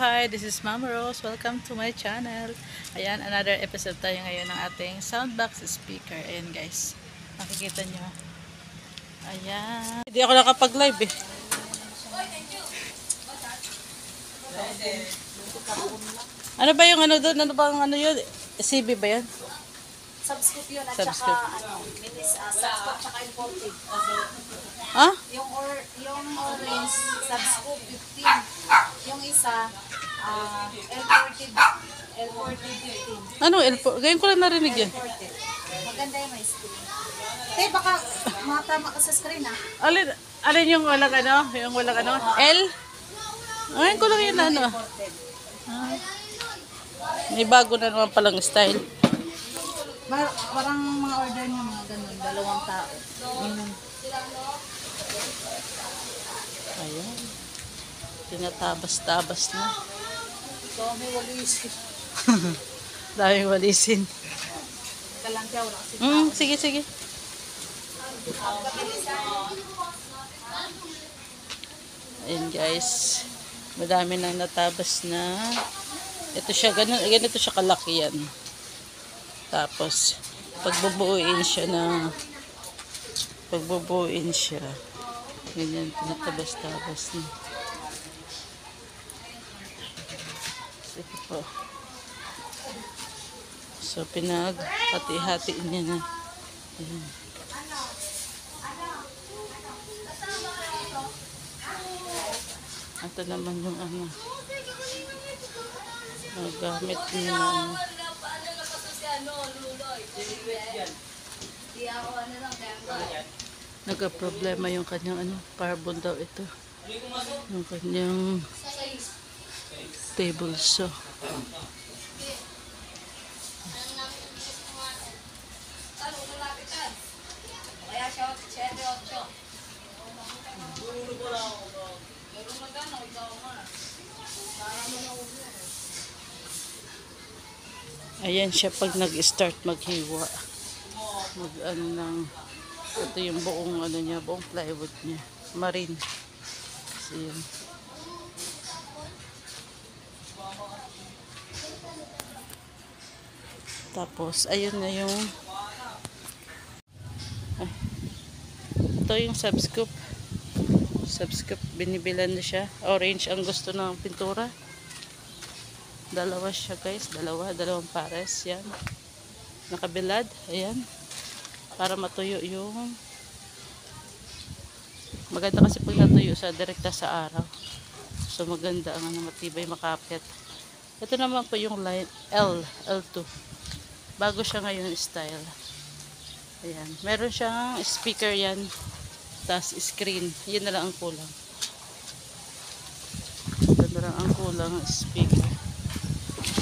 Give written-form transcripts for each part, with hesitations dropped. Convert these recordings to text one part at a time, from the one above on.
hi! This is Mama Rose. Welcome to my channel. Ayan, another episode tayo ngayon ng ating soundbox speaker. Ayan guys, makikita nyo. Ayan. Hindi ako nakapag-live eh. Ano ba yung ano doon? Ano bang ano yun? CB ba yun? Subscoop yun at Subscoop. saka minis, subscoop tsaka imported. Ha? Yung orange, subscoop 15. Yung isa, L40 15. Ano? Ngayon ko lang narinig yan. L40. Maganda yung may screen. Te, baka matama ka sa screen ha. Alin yung walang ano? Yung walang ano? L? Ngayon ko lang yun ano. Imported. May bago na naman palang style. Parang mga order niya mga ganun, 2 tao. Ayan. Tinatabas-tabas na. Dami walisin. Daming walisin. Kalangkya, wala kasi. Sige, sige. Ayan guys. Madami nang natabas na. Ito siya, ganito siya kalaki yan. Tapos, pagbubuuin siya. Ganyan, tinatabas-tabas na. Sige po. So, pinag-hati-hati niya na. Ayan. Ito naman yung ano. Gamit niya na ano. Nagka-problema yung kanyang ano, powerball daw ito. Yung kanyang table saw. Ayan siya pag nag-start maghiwa. Mag-ano ng ito yung buong ano niya, buong plywood niya. Marine. So, yun. Tapos, ayun na yung ito yung subscoop. Subscoop, binibilan na siya. Orange ang gusto ng pintura. Dalawa siya guys. Dalawang pares. Yan. Nakabilad. Ayan. Para matuyo yung maganda kasi pag natuyo sa direkta sa araw. So maganda ang ano, matibay, makapit. Ito naman po yung line L2. Bago siya ngayon style. Ayan. Meron siyang speaker yan. Tas screen. Yun na lang ang kulang. Ito na lang ang kulang speaker.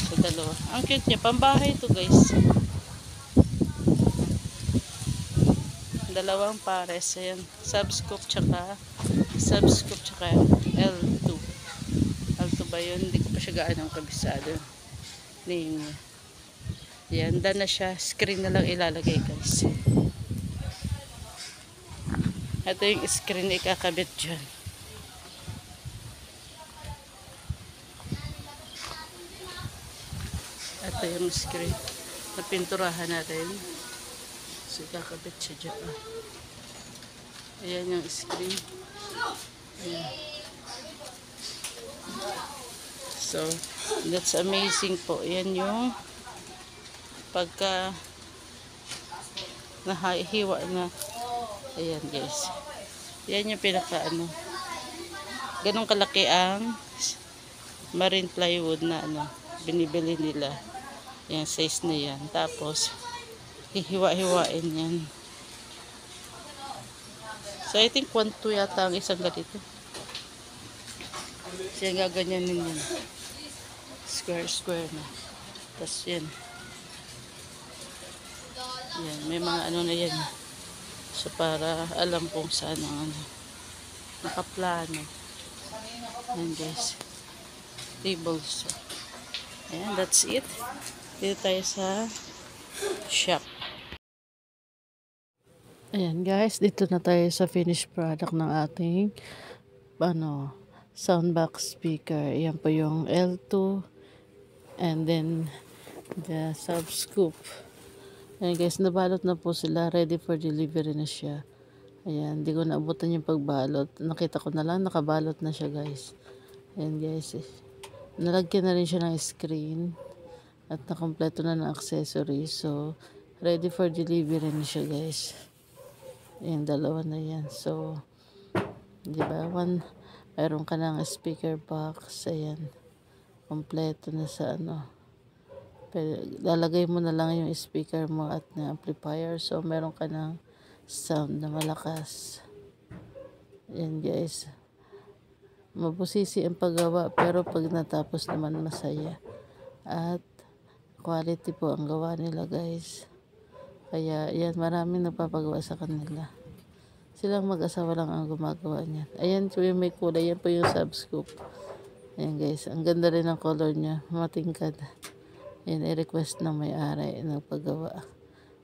So dalawa. Ang cute niya. Pambahay ito guys. Dalawang pares. Ayan. Subscoop tsaka L2. L2 ba yun? Hindi ko pa siya gaano kabisado. Ayan. Done na siya. Screen na lang ilalagay guys. Ito yung screen na ikakabit dyan. Ito yung screen. Napinturahan natin. So, ikakabit siya dyan. Ayan yung screen. Ayan. So, that's amazing po. Ayan yung pagka nahihiwa na. Ayan guys. Ayan yung pinaka ano. Ganong kalaki ang marine plywood na ano, binibili nila. Ayan, size na yan. Tapos, hihiwa-hiwain yan. So, I think 1-2 yata ang isang ganito. Siya gaganyanin yan. Square na. Tapos yan. Yan, may mga ano na yan. So, para alam kung saan ang ano. Nakaplano. Ayan guys. Tables. Ayan, that's it. Dito tayo sa shop. Ayan guys, dito na tayo sa finished product ng ating soundbox speaker. Yan po yung L2 and then the sub scoop. Ayan guys, nabalot na po sila. Ready for delivery na siya. Ayan, hindi ko naabutan yung pagbalot. Nakita ko na lang, nakabalot na siya guys. Ayan guys, nalagyan na rin siya ng screen at nakompleto na ng accessory. So, ready for delivery na siya guys. Ayan, dalawa na yan. So, di ba? Mayroon ka ng speaker box. Ayan, kompleto na sa ano. Pero, lalagay mo na lang yung speaker mo at na amplifier. So, meron ka ng sound na malakas. Ayan guys. Mabusisi ang paggawa pero pag natapos naman masaya. At quality po ang gawa nila guys. Kaya yan, maraming nagpapagawa sa kanila. Silang mag-asawa lang ang gumagawa niyan. Ayan po yung may kulay. Yan po yung subscoop. Ayan guys. Ang ganda rin ang color niya. Matingkad. Ayan, i-request ng may-ari ng paggawa.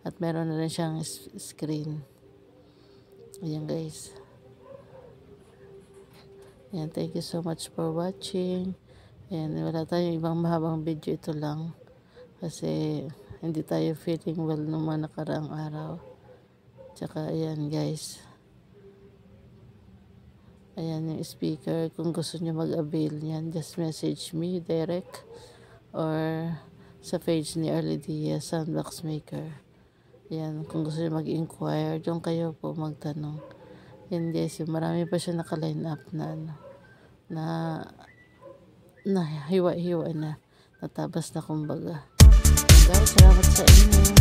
At meron na rin siyang screen. Ayan guys. Ayan, thank you so much for watching. Ayan, wala tayong ibang mahabang video, ito lang. Kasi hindi tayo feeling well nung mga nakaraang araw. Tsaka ayan guys. Ayan yung speaker. Kung gusto nyo mag-avail niyan, just message me direct or sa page ni Early Diaz, Soundbox Maker. Ayan, kung gusto nyo mag-inquire, doon kayo po magtanong. Yan guys, marami pa siya naka-line up na ano, na hiwa-hiwa na, natabas na kumbaga. Guys, salamat sa inyo.